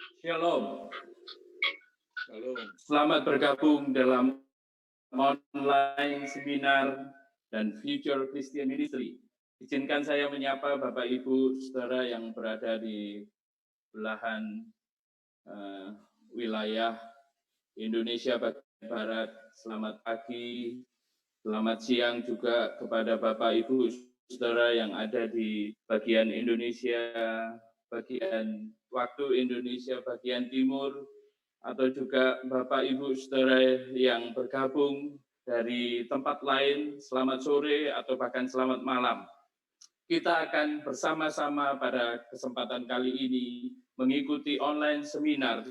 Shalom. Shalom. Selamat bergabung dalam online seminar dan Future Christian Ministry. Izinkan saya menyapa Bapak Ibu Saudara yang berada di belahan wilayah Indonesia bagian Barat. Selamat pagi, selamat siang juga kepada Bapak Ibu Saudara yang ada di bagian Indonesia, bagian waktu Indonesia bagian timur, atau juga Bapak Ibu Saudara yang bergabung dari tempat lain, selamat sore atau bahkan selamat malam. Kita akan bersama-sama pada kesempatan kali ini mengikuti online seminar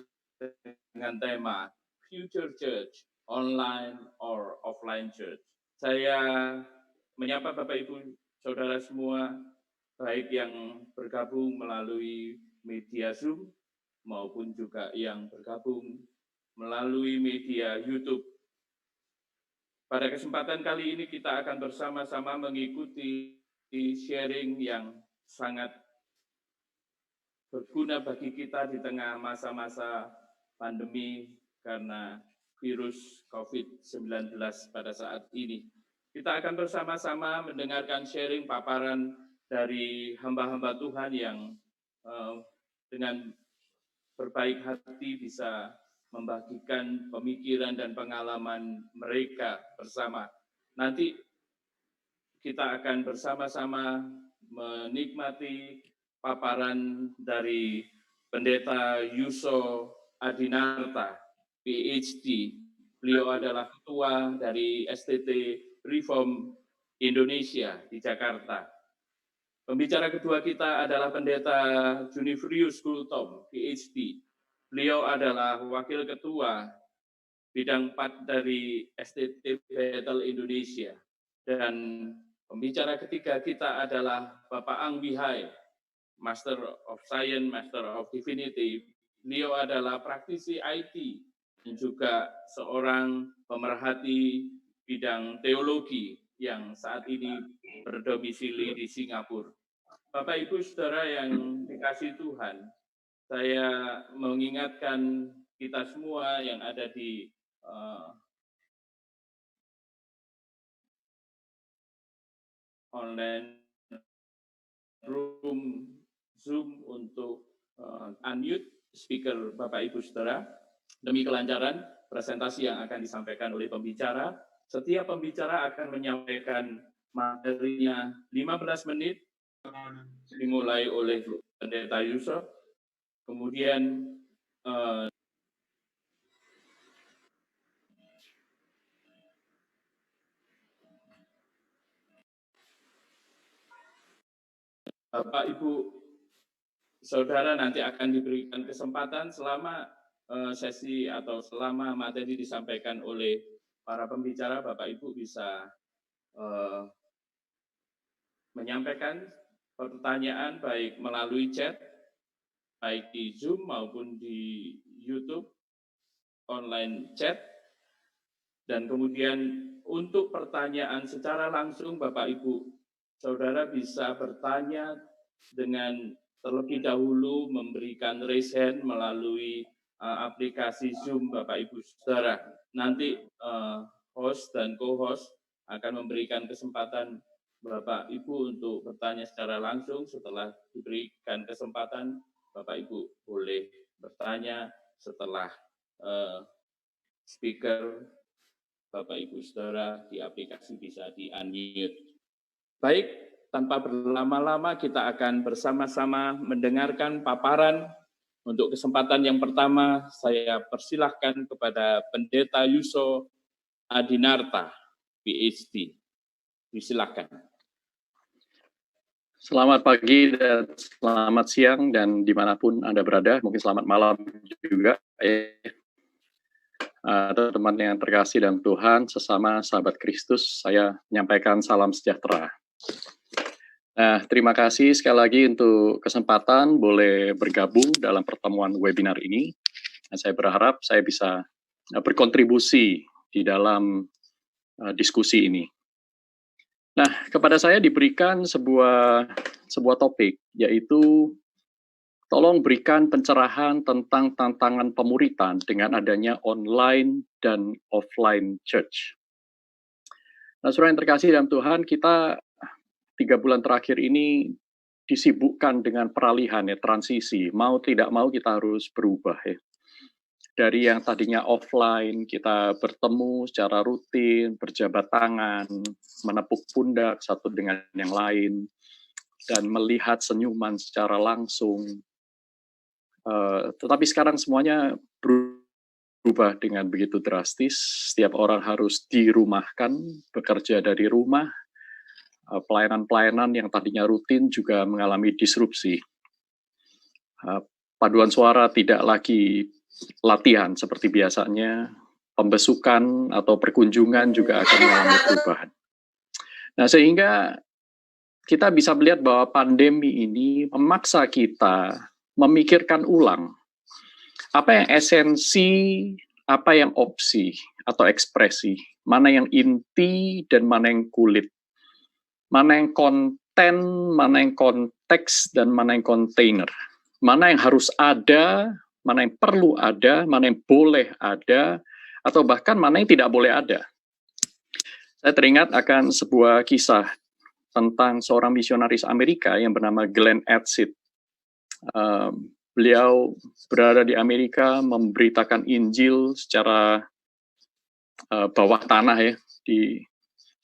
dengan tema Future Church, Online or Offline Church. Saya menyapa Bapak Ibu Saudara semua, baik yang bergabung melalui media Zoom maupun juga yang bergabung melalui media YouTube. Pada kesempatan kali ini kita akan bersama-sama mengikuti sharing yang sangat berguna bagi kita di tengah masa-masa pandemi karena virus COVID-19 pada saat ini. Kita akan bersama-sama mendengarkan sharing paparan dari hamba-hamba Tuhan yang dengan berbaik hati bisa membagikan pemikiran dan pengalaman mereka bersama. Nanti kita akan bersama-sama menikmati paparan dari Pendeta Yuso Adinarta, PhD. Beliau adalah ketua dari STT Reform Indonesia di Jakarta. Pembicara kedua kita adalah Pendeta Junifrius Kultom, PhD. Beliau adalah Wakil Ketua Bidang 4 dari STT Battle Indonesia. Dan pembicara ketiga kita adalah Bapak Ang Bihai, Master of Science, Master of Divinity. Beliau adalah praktisi IT dan juga seorang pemerhati bidang teologi yang saat ini berdomisili di Singapura. Bapak Ibu Saudara yang dikasihi Tuhan, saya mengingatkan kita semua yang ada di online room Zoom untuk unmute speaker Bapak Ibu Saudara demi kelancaran presentasi yang akan disampaikan oleh pembicara. Setiap pembicara akan menyampaikan materinya 15 menit, dimulai oleh Pendeta Yusuf, kemudian Bapak Ibu Saudara nanti akan diberikan kesempatan selama sesi atau selama materi disampaikan oleh para pembicara, Bapak Ibu bisa menyampaikan pertanyaan baik melalui chat, baik di Zoom maupun di YouTube online chat. Dan kemudian untuk pertanyaan secara langsung Bapak Ibu Saudara bisa bertanya dengan terlebih dahulu memberikan raise hand melalui aplikasi Zoom Bapak Ibu Saudara. Nanti host dan co-host akan memberikan kesempatan Bapak Ibu untuk bertanya secara langsung. Setelah diberikan kesempatan, Bapak Ibu boleh bertanya setelah speaker Bapak Ibu Saudara di aplikasi bisa di-unmute. Baik, tanpa berlama-lama kita akan bersama-sama mendengarkan paparan. Untuk kesempatan yang pertama, saya persilahkan kepada Pendeta Yuso Adinarta, PhD. Disilahkan. Selamat pagi dan selamat siang dan dimanapun Anda berada, mungkin selamat malam juga. Teman-teman yang terkasih dalam Tuhan, sesama sahabat Kristus, saya menyampaikan salam sejahtera. Nah, terima kasih sekali lagi untuk kesempatan boleh bergabung dalam pertemuan webinar ini. Dan saya berharap saya bisa berkontribusi di dalam diskusi ini. Nah, kepada saya diberikan sebuah topik, yaitu tolong berikan pencerahan tentang tantangan pemuritan dengan adanya online dan offline church. Nah, saudara yang terkasih dalam Tuhan, kita 3 bulan terakhir ini disibukkan dengan peralihan ya, transisi. Mau tidak mau kita harus berubah ya. Dari yang tadinya offline, kita bertemu secara rutin, berjabat tangan, menepuk pundak satu dengan yang lain, dan melihat senyuman secara langsung. Tetapi sekarang semuanya berubah dengan begitu drastis. Setiap orang harus dirumahkan, bekerja dari rumah. Pelayanan-pelayanan yang tadinya rutin juga mengalami disrupsi. Paduan suara tidak lagi latihan seperti biasanya, pembesukan atau perkunjungan juga akan mengalami perubahan. Nah, sehingga kita bisa melihat bahwa pandemi ini memaksa kita memikirkan ulang apa yang esensi, apa yang opsi atau ekspresi, mana yang inti dan mana yang kulit, mana yang konten, mana yang konteks, dan mana yang kontainer, mana yang harus ada, mana yang perlu ada, mana yang boleh ada, atau bahkan mana yang tidak boleh ada. Saya teringat akan sebuah kisah tentang seorang misionaris Amerika yang bernama Glenn Edsith. Beliau berada di Amerika memberitakan Injil secara bawah tanah ya,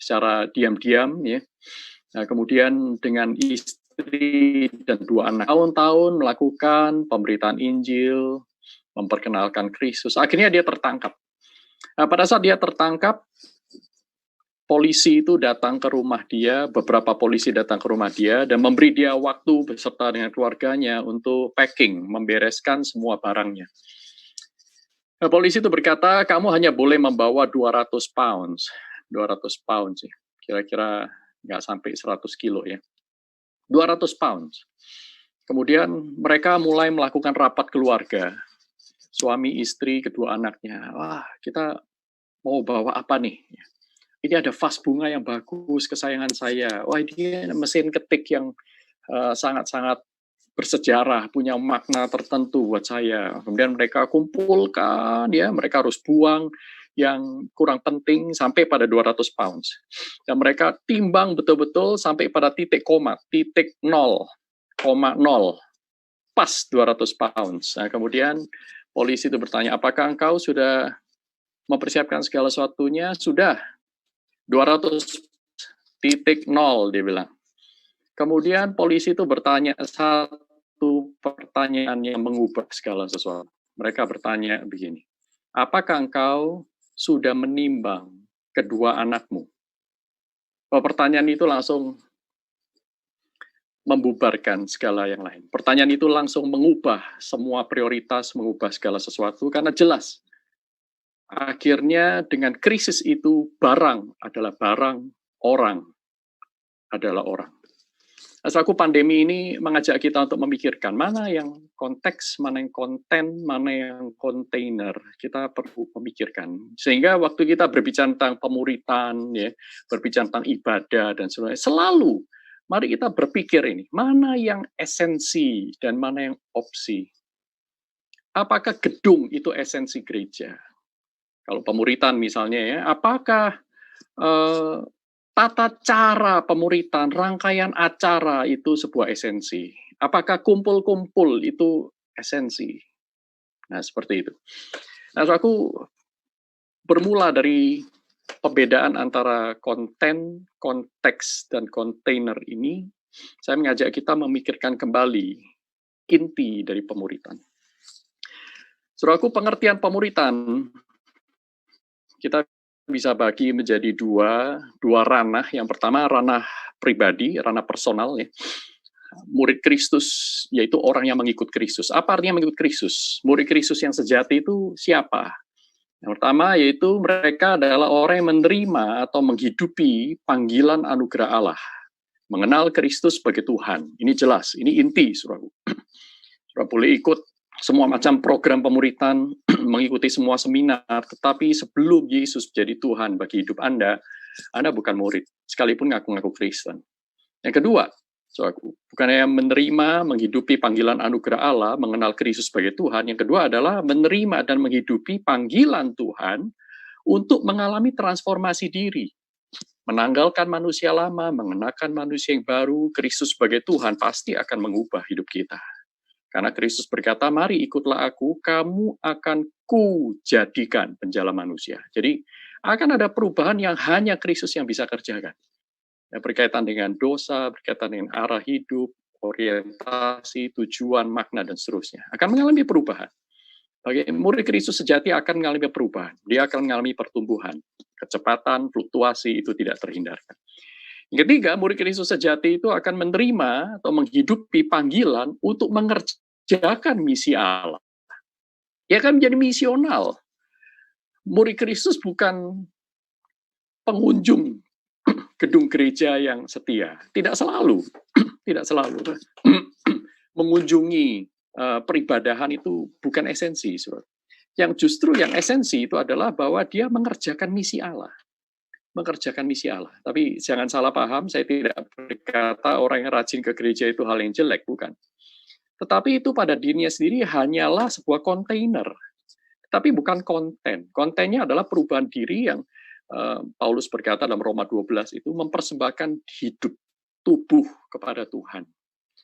secara diam-diam ya. Nah, kemudian dengan istri dan 2 anak tahun-tahun melakukan pemberitaan Injil, memperkenalkan Kristus. Akhirnya dia tertangkap. Nah, pada saat dia tertangkap, polisi itu datang ke rumah dia, beberapa polisi datang ke rumah dia dan memberi dia waktu beserta dengan keluarganya untuk packing, membereskan semua barangnya. Nah, polisi itu berkata, kamu hanya boleh membawa 200 pounds. 200 pounds sih, kira-kira nggak sampai 100 kilo ya. 200 pounds. Kemudian mereka mulai melakukan rapat keluarga. Suami, istri, kedua anaknya. Wah, kita mau bawa apa nih? Ini ada vas bunga yang bagus, kesayangan saya. Wah, ini mesin ketik yang sangat-sangat bersejarah, punya makna tertentu buat saya. Kemudian mereka kumpulkan, ya, mereka harus buang yang kurang penting sampai pada 200 pounds. Dan mereka timbang betul-betul sampai pada titik koma, titik 0,0, pas 200 pounds. Nah, kemudian polisi itu bertanya, apakah engkau sudah mempersiapkan segala sesuatunya? Sudah. 200,0, dia bilang. Kemudian polisi itu bertanya satu pertanyaan yang mengubah segala sesuatu. Mereka bertanya begini, apakah engkau sudah menimbang kedua anakmu? Pertanyaan itu langsung membubarkan segala yang lain. Pertanyaan itu langsung mengubah semua prioritas, mengubah segala sesuatu, karena jelas akhirnya dengan krisis itu barang adalah barang, orang adalah orang. Saudaraku, pandemi ini mengajak kita untuk memikirkan mana yang konteks, mana yang konten, mana yang kontainer. Kita perlu memikirkan. Sehingga waktu kita berbicara tentang pemuritan, ya, berbicara tentang ibadah dan sebagainya, selalu mari kita berpikir ini, mana yang esensi dan mana yang opsi. Apakah gedung itu esensi gereja? Kalau pemuritan misalnya ya, apakah tata cara pemuritan, rangkaian acara itu sebuah esensi? Apakah kumpul-kumpul itu esensi? Nah, seperti itu. Nah, aku bermula dari perbedaan antara konten, konteks, dan kontainer ini, saya mengajak kita memikirkan kembali inti dari pemuritan. Saudaraku, pengertian pemuritan kita bisa bagi menjadi dua ranah. Yang pertama ranah pribadi, ranah personal ya. Murid Kristus yaitu orang yang mengikut Kristus. Apa artinya mengikut Kristus? Murid Kristus yang sejati itu siapa? Yang pertama yaitu mereka adalah orang yang menerima atau menghidupi panggilan anugerah Allah. Mengenal Kristus sebagai Tuhan. Ini jelas, ini inti, saudaraku. Saudara boleh ikut semua macam program pemuritan, mengikuti semua seminar, tetapi sebelum Yesus jadi Tuhan bagi hidup Anda bukan murid, sekalipun ngaku-ngaku Kristen. Yang kedua, Saudaraku, bukan hanya menerima, menghidupi panggilan anugerah Allah, mengenal Kristus sebagai Tuhan. Yang kedua adalah menerima dan menghidupi panggilan Tuhan untuk mengalami transformasi diri. Menanggalkan manusia lama, mengenakan manusia yang baru, Kristus sebagai Tuhan pasti akan mengubah hidup kita. Karena Kristus berkata, mari ikutlah aku, kamu akan kujadikan penjala manusia. Jadi akan ada perubahan yang hanya Kristus yang bisa kerjakan. Ya, berkaitan dengan dosa, berkaitan dengan arah hidup, orientasi, tujuan, makna, dan seterusnya. Akan mengalami perubahan. Bagi murid Kristus sejati akan mengalami perubahan. Dia akan mengalami pertumbuhan. Kecepatan, fluktuasi itu tidak terhindarkan. Yang ketiga, murid Kristus sejati itu akan menerima atau menghidupi panggilan untuk mengerjakan misi Allah. Dia akan menjadi misional. Murid Kristus bukan pengunjung gedung gereja yang setia. Tidak selalu. Tidak selalu. Mengunjungi peribadahan itu bukan esensi. Yang justru yang esensi itu adalah bahwa dia mengerjakan misi Allah. Mengerjakan misi Allah. Tapi jangan salah paham, saya tidak berkata orang yang rajin ke gereja itu hal yang jelek, bukan. Tetapi itu pada dirinya sendiri hanyalah sebuah kontainer. Tapi bukan konten. Kontennya adalah perubahan diri yang Paulus berkata dalam Roma 12 itu mempersembahkan hidup, tubuh kepada Tuhan.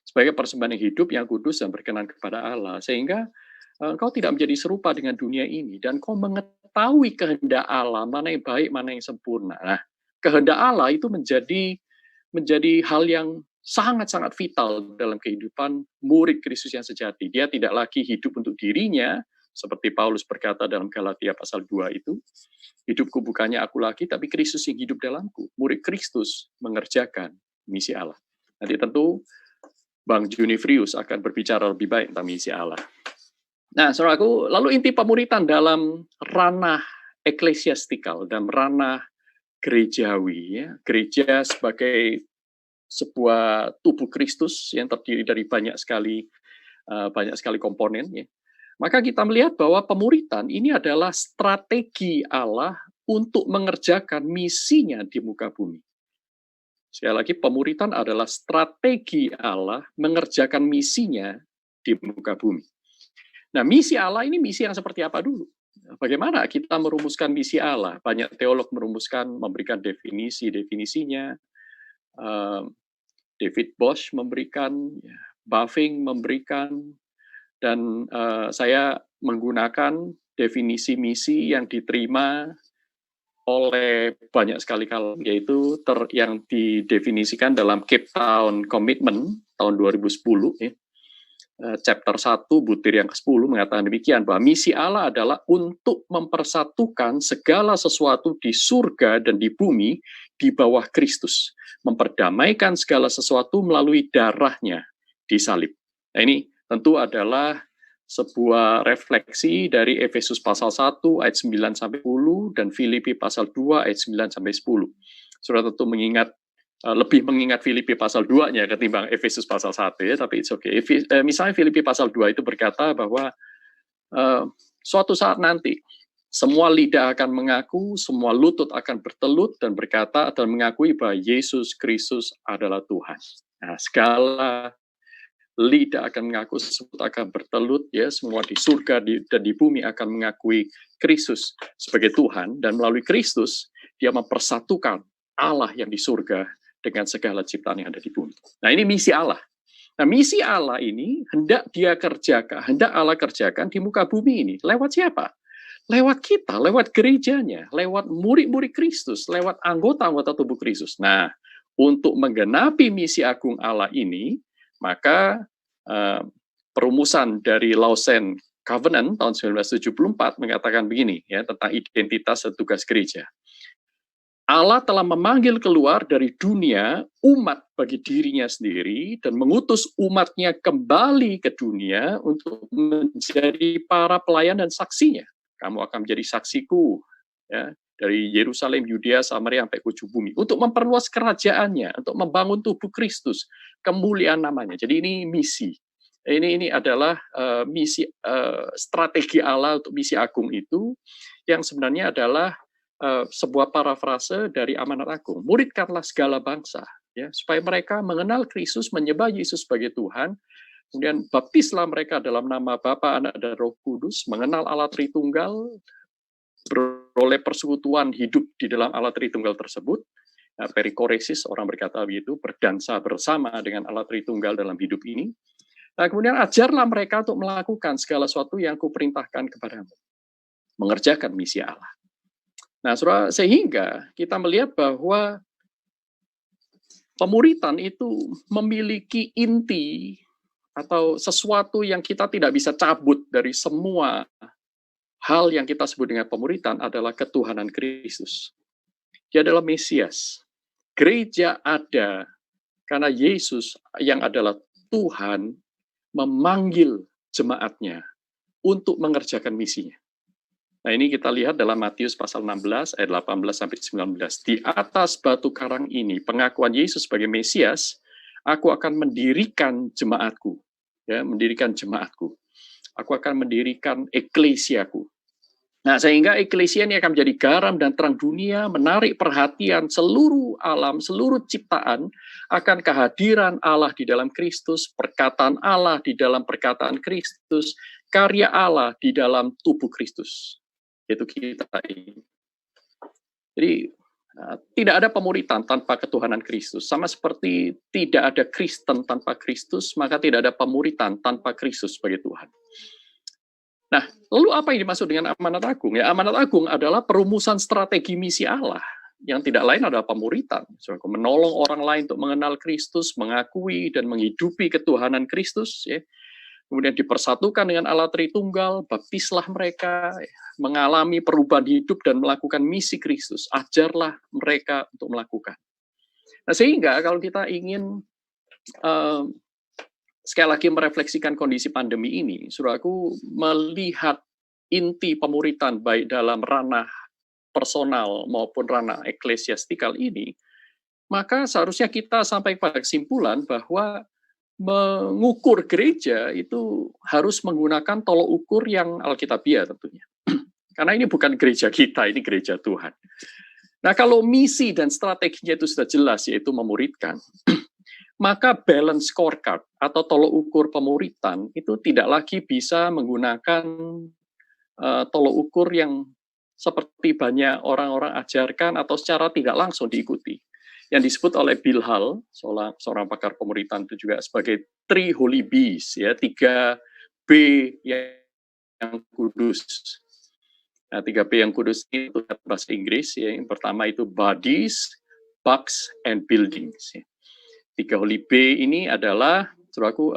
Sebagai persembahan yang hidup, yang kudus, dan berkenan kepada Allah. Sehingga kau tidak menjadi serupa dengan dunia ini. Dan kau mengetahui kehendak Allah, mana yang baik, mana yang sempurna. Nah, kehendak Allah itu menjadi hal yang sangat-sangat vital dalam kehidupan murid Kristus yang sejati. Dia tidak lagi hidup untuk dirinya, seperti Paulus berkata dalam Galatia pasal 2 itu, hidupku bukannya aku lagi, tapi Kristus yang hidup dalamku. Murid Kristus mengerjakan misi Allah. Nanti tentu Bang Junifrius akan berbicara lebih baik tentang misi Allah. Nah, saudaraku, lalu inti pemuritan dalam ranah eklesiastikal, dalam ranah gerejawi, ya. Gereja sebagai sebuah tubuh Kristus yang terdiri dari banyak sekali komponen, ya. Maka kita melihat bahwa pemuritan ini adalah strategi Allah untuk mengerjakan misinya di muka bumi. Sekali lagi, pemuritan adalah strategi Allah mengerjakan misinya di muka bumi. Nah, misi Allah ini misi yang seperti apa dulu? Bagaimana kita merumuskan misi Allah? Banyak teolog merumuskan, memberikan definisinya. David Bosch memberikan, Bavinck memberikan, dan saya menggunakan definisi misi yang diterima oleh banyak sekali kalangan, yaitu yang didefinisikan dalam Cape Town Commitment tahun 2010, ya. Chapter 1, butir yang ke-10 mengatakan demikian, bahwa misi Allah adalah untuk mempersatukan segala sesuatu di surga dan di bumi di bawah Kristus, memperdamaikan segala sesuatu melalui darahnya di salib. Nah, ini tentu adalah sebuah refleksi dari Efesus pasal 1 ayat 9-10 dan Filipi pasal 2 ayat 9-10. Saudara tentu lebih mengingat Filipi pasal 2-nya ketimbang Efesus pasal 1, ya, tapi it's okay. Misalnya Filipi pasal 2 itu berkata bahwa suatu saat nanti semua lidah akan mengaku, semua lutut akan bertelut dan berkata dan mengakui bahwa Yesus Kristus adalah Tuhan. Nah, segala lidah akan mengaku, semua akan bertelut, ya, semua di surga dan di bumi akan mengakui Kristus sebagai Tuhan, dan melalui Kristus dia mempersatukan Allah yang di surga dengan segala ciptaan yang ada di bumi. Nah, ini misi Allah. Nah, misi Allah ini hendak Allah kerjakan di muka bumi ini. Lewat siapa? Lewat kita, lewat gerejanya, lewat murid-murid Kristus, lewat anggota-anggota tubuh Kristus. Nah, untuk menggenapi misi agung Allah ini, maka perumusan dari Lausanne Covenant tahun 1974 mengatakan begini, ya, tentang identitas dan tugas gereja. Allah telah memanggil keluar dari dunia umat bagi dirinya sendiri dan mengutus umatnya kembali ke dunia untuk menjadi para pelayan dan saksinya. Kamu akan menjadi saksiku, ya, dari Yerusalem, Yudea, Samaria sampai ke ujung bumi, untuk memperluas kerajaannya, untuk membangun tubuh Kristus, kemuliaan namanya. Jadi ini misi. Ini adalah misi strategi Allah untuk misi agung itu, yang sebenarnya adalah sebuah parafrase dari amanat agung. Muridkanlah segala bangsa. ya, supaya mereka mengenal Kristus, menyembah Yesus sebagai Tuhan, kemudian baptislah mereka dalam nama Bapa, Anak, dan Roh Kudus, mengenal Allah Tritunggal, beroleh persekutuan hidup di dalam Allah Tritunggal tersebut. Nah, perikoresis, orang berkata begitu, berdansa bersama dengan Allah Tritunggal dalam hidup ini. Nah, kemudian ajarlah mereka untuk melakukan segala sesuatu yang kuperintahkan kepadamu, mengerjakan misi Allah. Nah, saudara, sehingga kita melihat bahwa pemuritan itu memiliki inti atau sesuatu yang kita tidak bisa cabut dari semua hal yang kita sebut dengan pemuritan adalah ketuhanan Kristus. Dia adalah Mesias. Gereja ada karena Yesus yang adalah Tuhan memanggil jemaatnya untuk mengerjakan misinya. Nah, ini kita lihat dalam Matius pasal 16 ayat 18 sampai 19. Di atas batu karang ini, pengakuan Yesus sebagai Mesias, aku akan mendirikan jemaatku. Ya, mendirikan jemaatku. Aku akan mendirikan eklesiaku. Nah, sehingga eklesia ini akan menjadi garam dan terang dunia, menarik perhatian seluruh alam, seluruh ciptaan akan kehadiran Allah di dalam Kristus, perkataan Allah di dalam perkataan Kristus, karya Allah di dalam tubuh Kristus. Yaitu kita ini. Jadi, tidak ada pemuritan tanpa ketuhanan Kristus. Sama seperti tidak ada Kristen tanpa Kristus, maka tidak ada pemuritan tanpa Kristus sebagai Tuhan. Nah, lalu apa yang dimaksud dengan amanat agung? Ya, amanat agung adalah perumusan strategi misi Allah, yang tidak lain adalah pemuritan. Menolong orang lain untuk mengenal Kristus, mengakui dan menghidupi ketuhanan Kristus, ya. Kemudian dipersatukan dengan Allah Tritunggal, baptislah mereka, mengalami perubahan hidup dan melakukan misi Kristus. Ajarlah mereka untuk melakukan. Nah, sehingga kalau kita ingin sekali lagi merefleksikan kondisi pandemi ini, saudaraku, melihat inti pemuritan baik dalam ranah personal maupun ranah eklesiastikal ini, maka seharusnya kita sampai pada kesimpulan bahwa mengukur gereja itu harus menggunakan tolok ukur yang alkitabiah tentunya. Karena ini bukan gereja kita, ini gereja Tuhan. Nah, kalau misi dan strateginya itu sudah jelas, yaitu memuridkan, maka balance scorecard atau tolok ukur pemuritan itu tidak lagi bisa menggunakan tolok ukur yang seperti banyak orang-orang ajarkan atau secara tidak langsung diikuti. Yang disebut oleh Bill Hall, seorang pakar pemuritan itu juga sebagai Three Holy B's, ya, 3B yang kudus. Nah, 3B yang kudus itu bahasa Inggris, ya. Yang pertama itu bodies, bugs, and buildings. Ya. 3 Holy B ini adalah, saudaraku,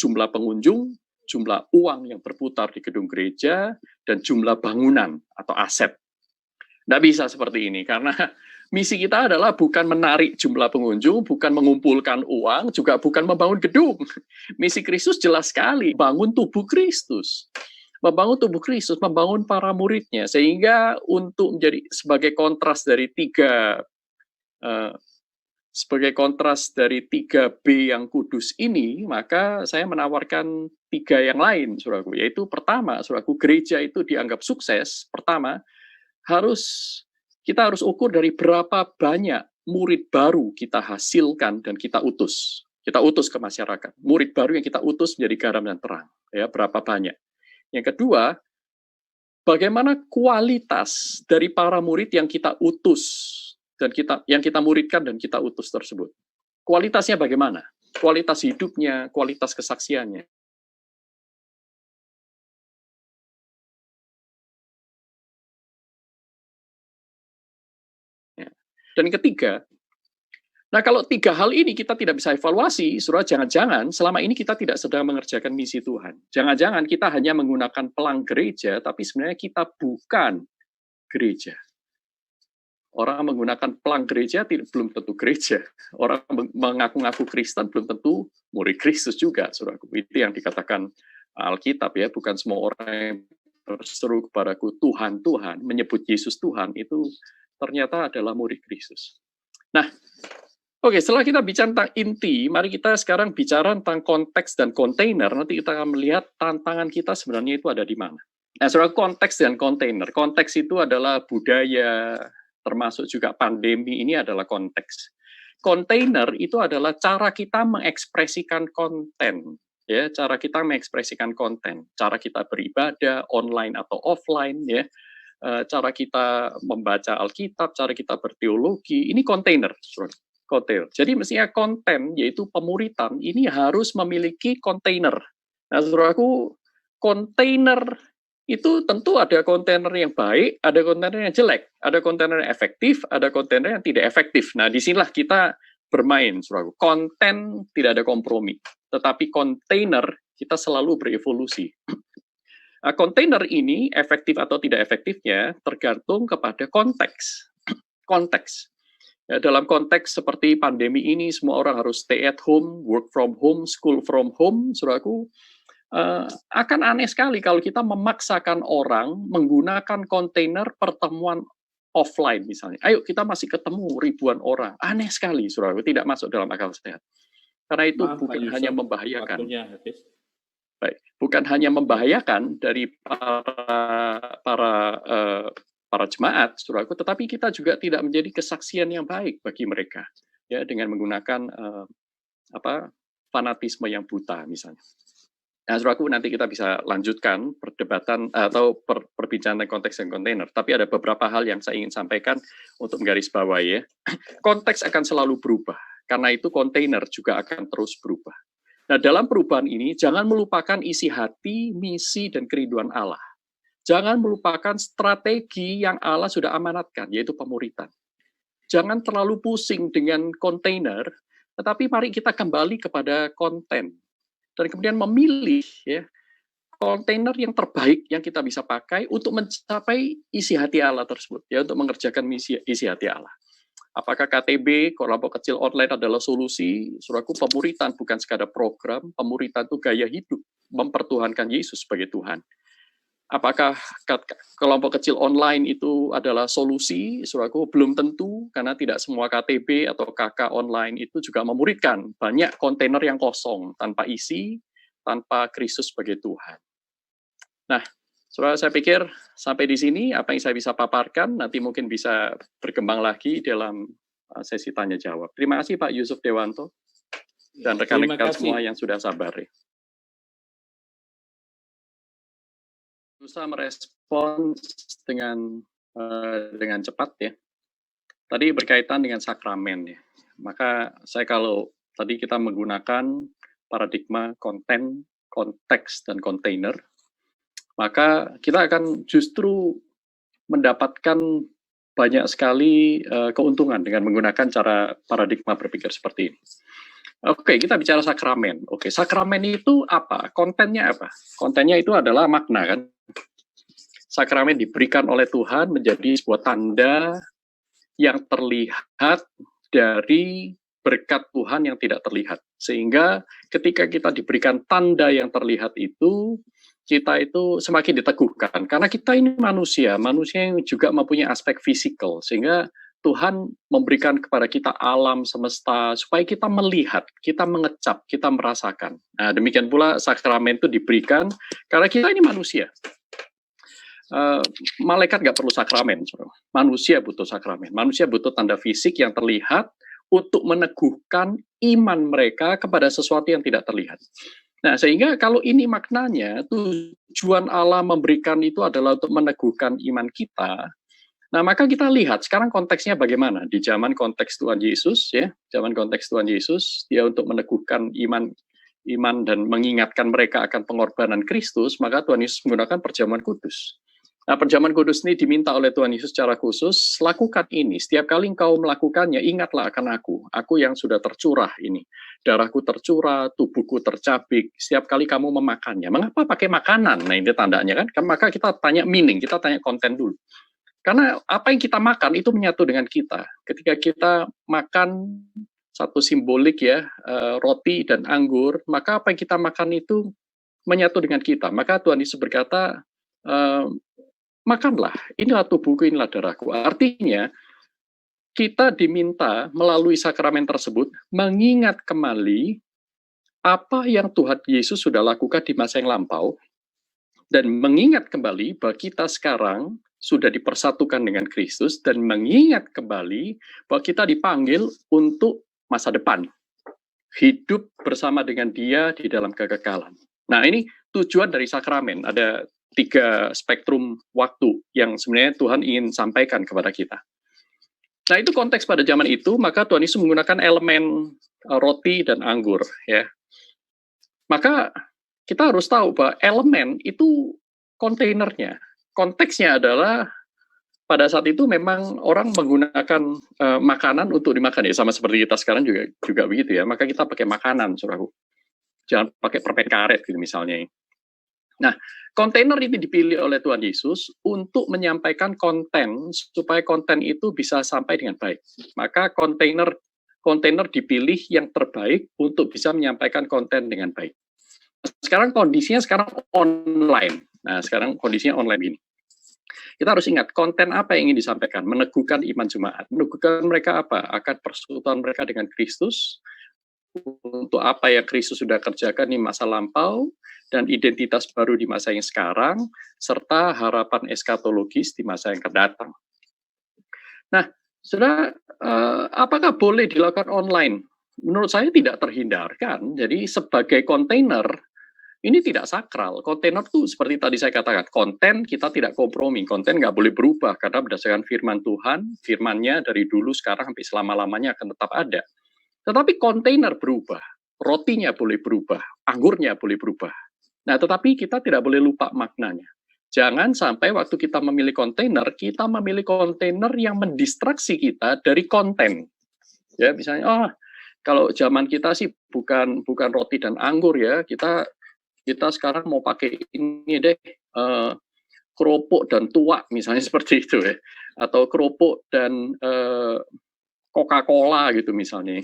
jumlah pengunjung, jumlah uang yang berputar di gedung gereja, dan jumlah bangunan atau aset. Tidak bisa seperti ini, karena misi kita adalah bukan menarik jumlah pengunjung, bukan mengumpulkan uang, juga bukan membangun gedung. Misi Kristus jelas sekali, bangun tubuh Kristus. Membangun tubuh Kristus, membangun para muridnya, sehingga untuk menjadi sebagai kontras dari 3B yang kudus ini, maka saya menawarkan 3 yang lain, saudaraku. Yaitu pertama, saudaraku, gereja itu dianggap sukses. Pertama, kita harus ukur dari berapa banyak murid baru kita hasilkan dan kita utus. Kita utus ke masyarakat. Murid baru yang kita utus menjadi garam dan terang. Ya, berapa banyak. Yang kedua, bagaimana kualitas dari para murid yang kita utus dan yang kita muridkan dan kita utus tersebut. Kualitasnya bagaimana? Kualitas hidupnya, kualitas kesaksiannya. Ya. Dan ketiga, nah kalau 3 hal ini kita tidak bisa evaluasi, saudara, jangan-jangan selama ini kita tidak sedang mengerjakan misi Tuhan. Jangan-jangan kita hanya menggunakan pelang gereja, tapi sebenarnya kita bukan gereja. Orang menggunakan pelang gereja belum tentu gereja. Orang mengaku-ngaku Kristen belum tentu murid Kristus juga, saudaraku. Itu yang dikatakan Alkitab, ya. Bukan semua orang yang berseru kepadaku Tuhan, Tuhan, menyebut Yesus Tuhan, itu ternyata adalah murid Kristus. Nah, oke, setelah kita bicara tentang inti, mari kita sekarang bicara tentang konteks dan kontainer. Nanti kita akan melihat tantangan kita sebenarnya itu ada di mana. Nah, saudara, konteks dan kontainer. Konteks itu adalah budaya, termasuk juga pandemi, ini adalah konteks. Kontainer itu adalah cara kita mengekspresikan konten, ya, cara kita mengekspresikan konten, cara kita beribadah online atau offline, ya, cara kita membaca Alkitab, cara kita berteologi, ini kontainer, kontainer. Jadi mestinya konten, yaitu pemuritan, ini harus memiliki kontainer. Nah, saudaraku, kontainer itu tentu ada kontainer yang baik, ada kontainer yang jelek, ada kontainer yang efektif, ada kontainer yang tidak efektif. Nah, disinilah kita bermain, saudaraku. Konten tidak ada kompromi, tetapi kontainer kita selalu berevolusi. Nah, kontainer ini efektif atau tidak efektifnya tergantung kepada konteks. Konteks. Ya, dalam konteks seperti pandemi ini, semua orang harus stay at home, work from home, school from home, saudaraku, akan aneh sekali kalau kita memaksakan orang menggunakan kontainer pertemuan offline misalnya. Ayo kita masih ketemu ribuan orang. Aneh sekali, saudaraku, tidak masuk dalam akal sehat. Karena itu Maaf, bukan Pak hanya Yusuf, membahayakan. waktunya habis. Baik, bukan hanya membahayakan dari para jemaat, saudaraku, tetapi kita juga tidak menjadi kesaksian yang baik bagi mereka, ya, dengan menggunakan fanatisme yang buta misalnya. Nah, saudaraku, nanti kita bisa lanjutkan perdebatan atau perbincangan konteks dan kontainer. Tapi ada beberapa hal yang saya ingin sampaikan untuk menggarisbawahi, ya. Konteks akan selalu berubah. Karena itu kontainer juga akan terus berubah. Nah, dalam perubahan ini, jangan melupakan isi hati, misi, dan kerinduan Allah. Jangan melupakan strategi yang Allah sudah amanatkan, yaitu pemuritan. Jangan terlalu pusing dengan kontainer, tetapi mari kita kembali kepada konten. Dan kemudian memilih, ya, kontainer yang terbaik yang kita bisa pakai untuk mencapai isi hati Allah tersebut, ya, untuk mengerjakan misi isi hati Allah. Apakah KTB, kelompok kecil online adalah solusi? Saudaraku, pemuritan bukan sekadar program, pemuritan itu gaya hidup, mempertuhankan Yesus sebagai Tuhan. Apakah kelompok kecil online itu adalah solusi? Saudaraku, belum tentu, karena tidak semua KTB atau KK online itu juga memuridkan. Banyak kontainer yang kosong, tanpa isi, tanpa Kristus sebagai Tuhan. Nah, saudara, saya pikir sampai di sini apa yang saya bisa paparkan, nanti mungkin bisa berkembang lagi dalam sesi tanya-jawab. Terima kasih Pak Yusuf Dewanto dan rekan-rekan semua yang sudah sabar. Ya. Berusaha merespon dengan cepat, ya. Tadi berkaitan dengan sakramen, ya. Maka saya kalau tadi kita menggunakan paradigma konten, konteks, dan kontainer, maka kita akan justru mendapatkan banyak sekali keuntungan dengan menggunakan cara paradigma berpikir seperti ini. Oke, kita bicara sakramen. Oke, sakramen itu apa? Kontennya apa? Kontennya itu adalah makna, kan? Sakramen diberikan oleh Tuhan menjadi sebuah tanda yang terlihat dari berkat Tuhan yang tidak terlihat. Sehingga ketika kita diberikan tanda yang terlihat itu, kita itu semakin diteguhkan. Karena kita ini manusia yang juga mempunyai aspek fisikal. Sehingga Tuhan memberikan kepada kita alam semesta supaya kita melihat, kita mengecap, kita merasakan. Nah, demikian pula sakramen itu diberikan karena kita ini manusia. Malaikat nggak perlu sakramen, manusia butuh sakramen. Manusia butuh tanda fisik yang terlihat untuk meneguhkan iman mereka kepada sesuatu yang tidak terlihat. Nah, sehingga kalau ini maknanya, tujuan Allah memberikan itu adalah untuk meneguhkan iman kita. Nah, maka kita lihat sekarang konteksnya bagaimana di zaman konteks Tuhan Yesus, ya, zaman konteks Tuhan Yesus, dia untuk meneguhkan iman dan mengingatkan mereka akan pengorbanan Kristus, maka Tuhan Yesus menggunakan perjamuan kudus. Nah, perjamuan kudus ini diminta oleh Tuhan Yesus secara khusus, lakukan ini, setiap kali engkau melakukannya, ingatlah akan aku yang sudah tercurah ini. Darahku tercurah, tubuhku tercabik, setiap kali kamu memakannya. Mengapa pakai makanan? Nah, ini tandanya, kan? Maka kita tanya meaning, kita tanya konten dulu. Karena apa yang kita makan itu menyatu dengan kita. Ketika kita makan satu simbolik, ya, roti dan anggur, maka apa yang kita makan itu menyatu dengan kita. Maka Tuhan Yesus berkata, makanlah, inilah tubuhku, inilah darahku. Artinya, kita diminta melalui sakramen tersebut mengingat kembali apa yang Tuhan Yesus sudah lakukan di masa yang lampau, dan mengingat kembali bahwa kita sekarang sudah dipersatukan dengan Kristus, dan mengingat kembali bahwa kita dipanggil untuk masa depan. Hidup bersama dengan Dia di dalam kekekalan. Nah, ini tujuan dari sakramen. Ada 3 spektrum waktu yang sebenarnya Tuhan ingin sampaikan kepada kita. Nah, itu konteks pada zaman itu, maka Tuhan Yesus menggunakan elemen roti dan anggur, ya. Maka kita harus tahu bahwa elemen itu kontainernya. Konteksnya adalah pada saat itu memang orang menggunakan makanan untuk dimakan, ya, sama seperti kita sekarang juga begitu, ya. Maka kita pakai makanan, saudaraku. Jangan pakai permen karet gitu misalnya. Nah, kontainer itu dipilih oleh Tuhan Yesus untuk menyampaikan konten supaya konten itu bisa sampai dengan baik. Maka kontainer dipilih yang terbaik untuk bisa menyampaikan konten dengan baik. Sekarang kondisinya online. Nah, sekarang kondisinya online ini. Kita harus ingat, konten apa yang ingin disampaikan? Meneguhkan iman jemaat. Meneguhkan mereka apa? Akan persekutuan mereka dengan Kristus. Untuk apa yang Kristus sudah kerjakan di masa lampau, dan identitas baru di masa yang sekarang, serta harapan eskatologis di masa yang akan datang. Nah, saudara, apakah boleh dilakukan online? Menurut saya tidak terhindarkan. Jadi sebagai kontainer, ini tidak sakral. Kontainer itu seperti tadi saya katakan, konten kita tidak kompromi, konten nggak boleh berubah, karena berdasarkan firman Tuhan, firman-Nya dari dulu, sekarang, sampai selama-lamanya akan tetap ada. Tetapi kontainer berubah, rotinya boleh berubah, anggurnya boleh berubah. Nah, tetapi kita tidak boleh lupa maknanya. Jangan sampai waktu kita memilih kontainer, kita memilih kontainer yang mendistraksi kita dari konten. Ya, misalnya, kalau zaman kita sih bukan roti dan anggur, ya, kita sekarang mau pakai ini deh, keropok dan tuak, misalnya seperti itu, ya, atau keropok dan Coca-Cola gitu misalnya.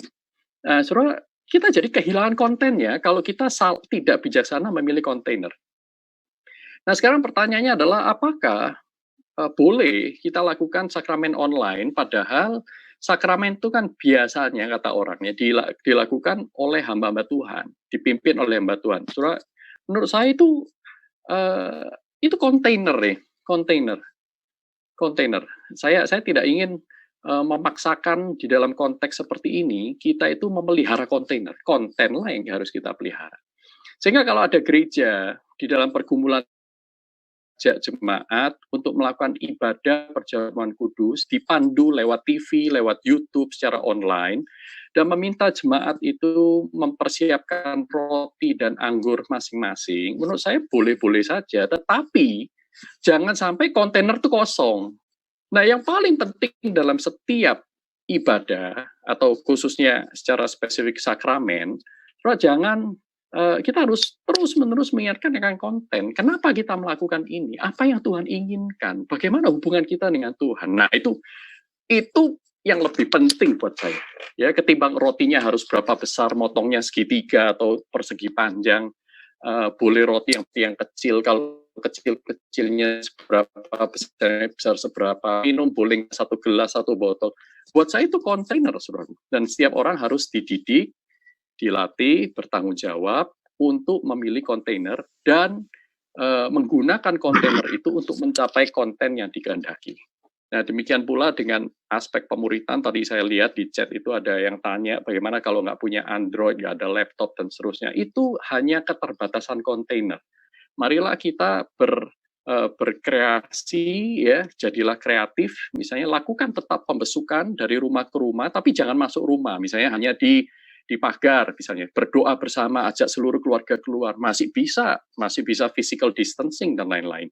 Nah, saudara, kita jadi kehilangan kontennya kalau kita tidak bijaksana memilih kontainer. Nah, sekarang pertanyaannya adalah apakah boleh kita lakukan sakramen online, padahal sakramen itu kan biasanya, kata orangnya, dilakukan oleh hamba-hamba Tuhan, dipimpin oleh hamba Tuhan. Saudara, menurut saya itu kontainer, ya, kontainer. Saya tidak ingin memaksakan di dalam konteks seperti ini, kita itu memelihara kontainer. Kontenlah yang harus kita pelihara. Sehingga kalau ada gereja di dalam pergumulan jemaat untuk melakukan ibadah perjamuan kudus, dipandu lewat TV, lewat YouTube secara online, dan meminta jemaat itu mempersiapkan roti dan anggur masing-masing, menurut saya boleh-boleh saja, tetapi jangan sampai kontainer itu kosong. Nah, yang paling penting dalam setiap ibadah, atau khususnya secara spesifik sakramen, jangan kita harus terus-menerus mengingatkan dengan konten. Kenapa kita melakukan ini? Apa yang Tuhan inginkan? Bagaimana hubungan kita dengan Tuhan? Nah, itu yang lebih penting buat saya. Ya, ketimbang rotinya harus berapa besar, motongnya segitiga atau persegi panjang. Boleh roti yang kecil, kalau kecil-kecilnya seberapa, besar seberapa, minum boleh 1 gelas, 1 botol. Buat saya itu kontainer, saudara. Dan setiap orang harus dididik, dilatih, bertanggung jawab untuk memilih kontainer dan menggunakan kontainer itu untuk mencapai konten yang dikehendaki. Nah, demikian pula dengan aspek pemuritan. Tadi saya lihat di chat itu ada yang tanya bagaimana kalau nggak punya Android, nggak ada laptop dan seterusnya. Itu hanya keterbatasan kontainer. Marilah kita berkreasi, ya, jadilah kreatif. Misalnya lakukan tetap pembesukan dari rumah ke rumah, tapi jangan masuk rumah. Misalnya hanya di pagar, misalnya berdoa bersama, ajak seluruh keluarga keluar. Masih bisa physical distancing dan lain-lain.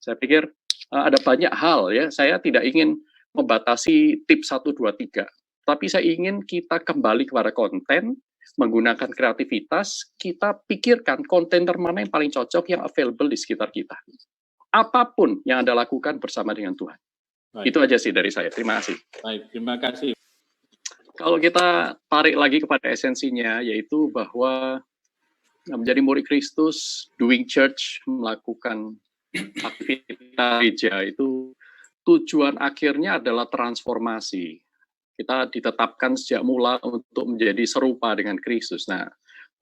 Saya pikir ada banyak hal, ya. Saya tidak ingin membatasi tips 1, 2, 3. Tapi saya ingin kita kembali kepada konten, menggunakan kreativitas, kita pikirkan kontainer mana yang paling cocok, yang available di sekitar kita. Apapun yang Anda lakukan bersama dengan Tuhan. Baik. Itu aja sih dari saya. Terima kasih. Baik, terima kasih. Kalau kita tarik lagi kepada esensinya, yaitu bahwa menjadi murid Kristus, doing church, melakukan aktivitas gereja itu tujuan akhirnya adalah transformasi. Kita ditetapkan sejak mula untuk menjadi serupa dengan Kristus. Nah,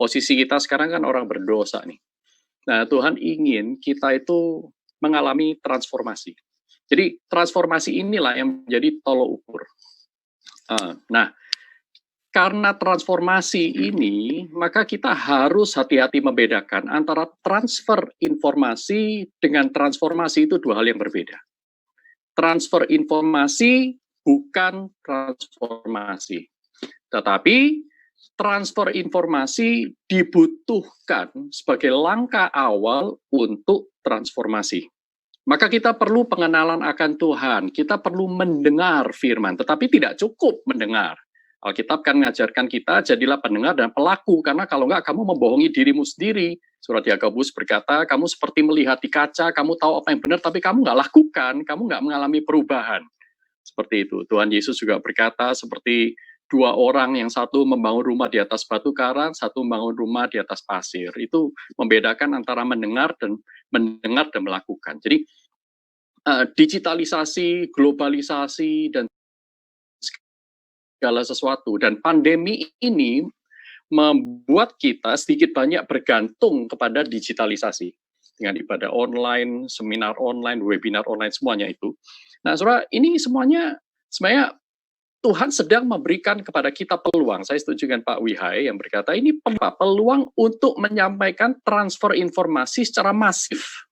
posisi kita sekarang kan orang berdosa nih. Nah, Tuhan ingin kita itu mengalami transformasi. Jadi transformasi inilah yang menjadi tolok ukur. Nah, karena transformasi ini, maka kita harus hati-hati membedakan antara transfer informasi dengan transformasi itu dua hal yang berbeda. Transfer informasi bukan transformasi. Tetapi transfer informasi dibutuhkan sebagai langkah awal untuk transformasi. Maka kita perlu pengenalan akan Tuhan, kita perlu mendengar firman, tetapi tidak cukup mendengar. Alkitab kan mengajarkan kita, jadilah pendengar dan pelaku, karena kalau enggak kamu membohongi dirimu sendiri. Surat Yakobus berkata, kamu seperti melihat di kaca, kamu tahu apa yang benar, tapi kamu enggak lakukan, kamu enggak mengalami perubahan. Seperti itu. Tuhan Yesus juga berkata, seperti dua orang, yang satu membangun rumah di atas batu karang, satu membangun rumah di atas pasir. Itu membedakan antara mendengar dan melakukan. Jadi, digitalisasi, globalisasi, dan segala sesuatu. Dan pandemi ini membuat kita sedikit banyak bergantung kepada digitalisasi. Dengan ibadah online, seminar online, webinar online, semuanya itu. Nah, saudara, ini semuanya sebenarnya Tuhan sedang memberikan kepada kita peluang. Saya setuju dengan Pak Wihai yang berkata, ini peluang untuk menyampaikan transfer informasi secara masif.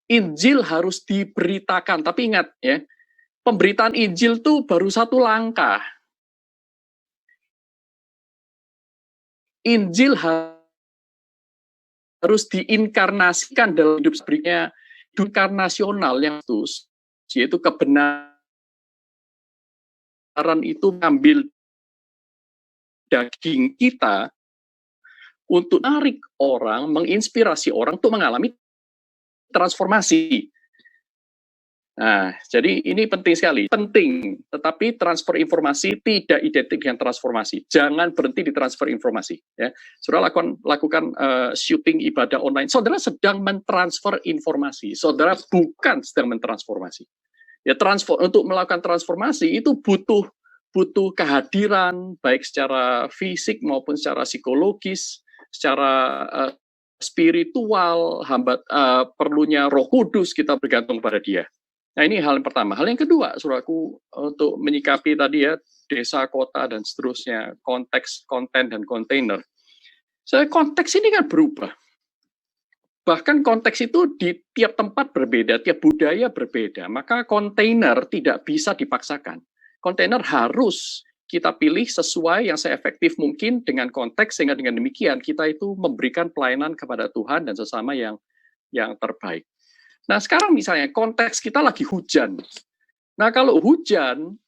Injil harus diberitakan, tapi ingat ya, pemberitaan Injil itu baru satu langkah. Injil harus diinkarnasikan dalam hidup berikutnya, inkarnasional yang khusus, yaitu kebenaran itu mengambil daging kita untuk menarik orang, menginspirasi orang untuk mengalami transformasi. Nah, jadi ini penting sekali. Penting, tetapi transfer informasi tidak identik dengan transformasi. Jangan berhenti di transfer informasi. Ya. Saudara lakukan syuting ibadah online. Saudara sedang mentransfer informasi. Saudara bukan sedang mentransformasi. Ya, untuk melakukan transformasi itu butuh kehadiran, baik secara fisik maupun secara psikologis, secara spiritual, perlunya Roh Kudus, kita bergantung pada Dia. Nah, ini hal yang pertama. Hal yang kedua, saudaraku, untuk menyikapi tadi ya, desa, kota, dan seterusnya, konteks, konten, dan kontainer. Konteks ini kan berubah. Bahkan konteks itu di tiap tempat berbeda, tiap budaya berbeda. Maka kontainer tidak bisa dipaksakan. Kontainer harus kita pilih sesuai yang seefektif mungkin dengan konteks, sehingga dengan demikian kita itu memberikan pelayanan kepada Tuhan dan sesama yang terbaik. Nah, sekarang misalnya konteks kita lagi hujan. Nah, kalau hujan,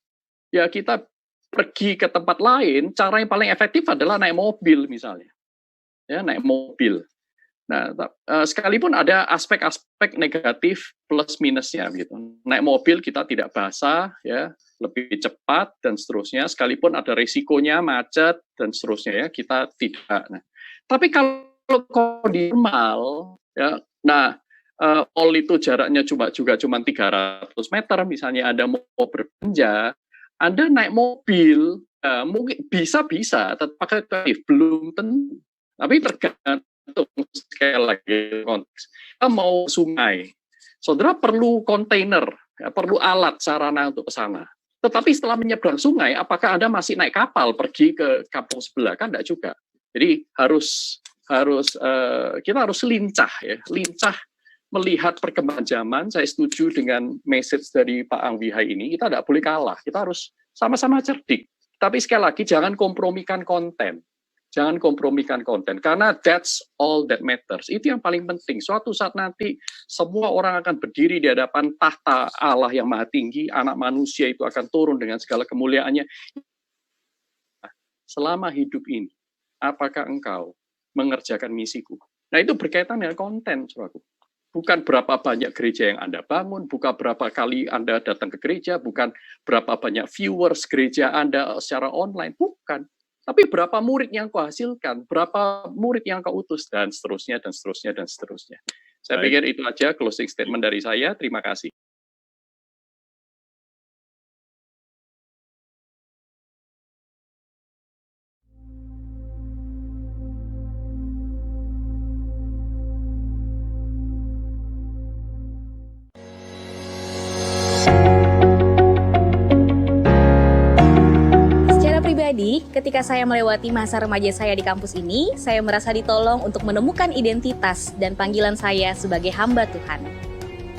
ya kita pergi ke tempat lain, cara yang paling efektif adalah naik mobil misalnya. Ya, naik mobil. Nah, sekalipun ada aspek-aspek negatif plus minusnya gitu. Naik mobil kita tidak basah, ya, lebih cepat dan seterusnya. Sekalipun ada risikonya macet dan seterusnya, ya, kita tidak. Nah, tapi kalau kondisi normal, ya, nah, mall itu jaraknya juga cuma 300 meter, misalnya Anda mau berbelanja, Anda naik mobil, mungkin bisa, tetap pakai kreatif, belum tentu. Tapi tergantung sekali lagi konteks. Kita mau sungai, saudara perlu kontainer, ya, perlu alat sarana untuk ke sana. Tetapi setelah menyeberang sungai, apakah Anda masih naik kapal pergi ke kampung sebelah? Kan enggak juga. Jadi kita harus lincah, ya, lincah melihat perkembangan zaman. Saya setuju dengan message dari Pak Angwihai ini, kita tidak boleh kalah, kita harus sama-sama cerdik. Tapi sekali lagi, jangan kompromikan konten. Jangan kompromikan konten, karena that's all that matters. Itu yang paling penting. Suatu saat nanti, semua orang akan berdiri di hadapan tahta Allah yang maha tinggi, anak manusia itu akan turun dengan segala kemuliaannya. Selama hidup ini, apakah engkau mengerjakan misiku? Nah, itu berkaitan dengan konten, saudaraku. Bukan berapa banyak gereja yang Anda bangun, bukan berapa kali Anda datang ke gereja, bukan berapa banyak viewers gereja Anda secara online, bukan. Tapi berapa murid yang kau hasilkan, berapa murid yang kau utus, dan seterusnya, dan seterusnya, dan seterusnya. Saya pikir itu aja closing statement dari saya. Terima kasih. ketika saya melewati masa remaja saya di kampus ini, saya merasa ditolong untuk menemukan identitas dan panggilan saya sebagai hamba Tuhan.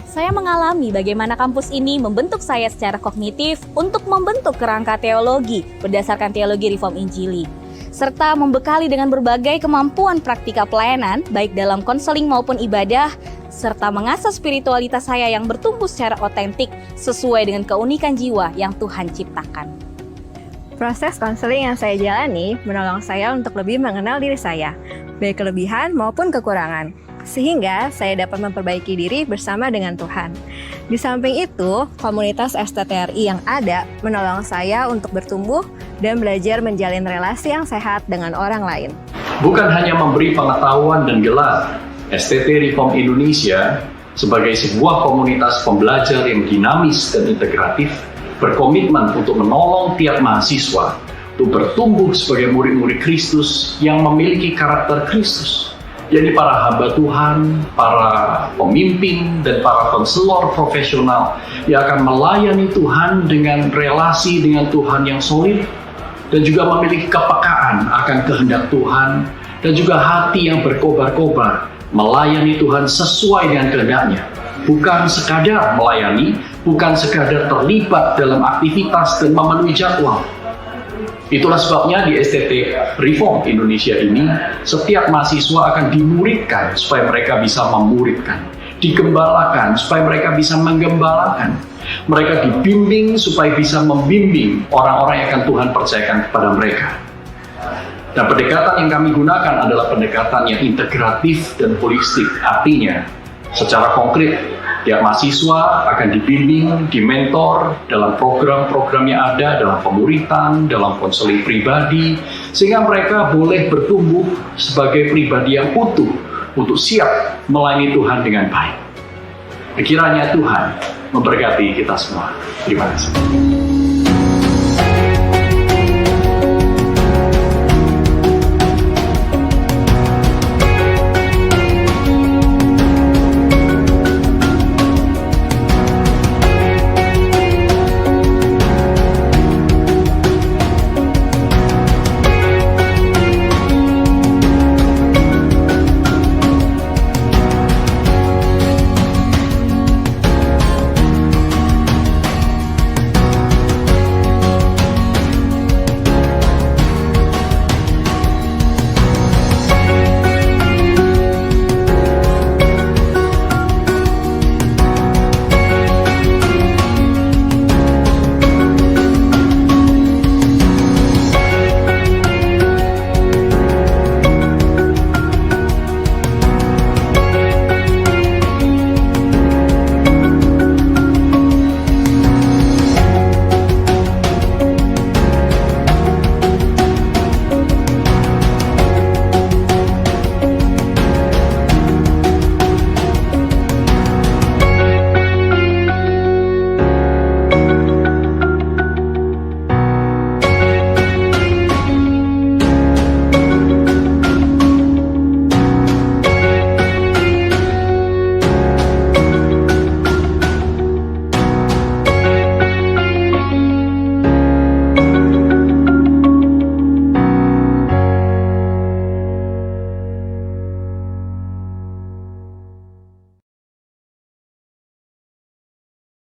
Saya mengalami bagaimana kampus ini membentuk saya secara kognitif untuk membentuk kerangka teologi berdasarkan teologi Reform Injili, serta membekali dengan berbagai kemampuan praktika pelayanan, baik dalam konseling maupun ibadah, serta mengasah spiritualitas saya yang bertumbuh secara otentik sesuai dengan keunikan jiwa yang Tuhan ciptakan. Proses konseling yang saya jalani menolong saya untuk lebih mengenal diri saya, baik kelebihan maupun kekurangan, sehingga saya dapat memperbaiki diri bersama dengan Tuhan. Di samping itu, komunitas STTRI yang ada menolong saya untuk bertumbuh dan belajar menjalin relasi yang sehat dengan orang lain. Bukan hanya memberi pengetahuan dan gelar, STT Reform Indonesia sebagai sebuah komunitas pembelajar yang dinamis dan integratif berkomitmen untuk menolong tiap mahasiswa untuk bertumbuh sebagai murid-murid Kristus yang memiliki karakter Kristus, yakni para hamba Tuhan, para pemimpin, dan para konselor profesional yang akan melayani Tuhan dengan relasi dengan Tuhan yang solid dan juga memiliki kepekaan akan kehendak Tuhan dan juga hati yang berkobar-kobar melayani Tuhan sesuai dengan kehendaknya. Bukan sekadar melayani, bukan sekadar terlibat dalam aktivitas dan memenuhi jadwal. Itulah sebabnya di STT Reform Indonesia ini, setiap mahasiswa akan dimuridkan supaya mereka bisa memuridkan, digembalakan supaya mereka bisa menggembalakan, mereka dibimbing supaya bisa membimbing orang-orang yang akan Tuhan percayakan kepada mereka. Dan pendekatan yang kami gunakan adalah pendekatan yang integratif dan holistik. Artinya, secara konkret, tiap mahasiswa akan dibimbing, dimentor dalam program-program yang ada, dalam pemuritan, dalam konseling pribadi, sehingga mereka boleh bertumbuh sebagai pribadi yang utuh untuk siap melayani Tuhan dengan baik. Kiranya Tuhan memberkati kita semua. Terima kasih.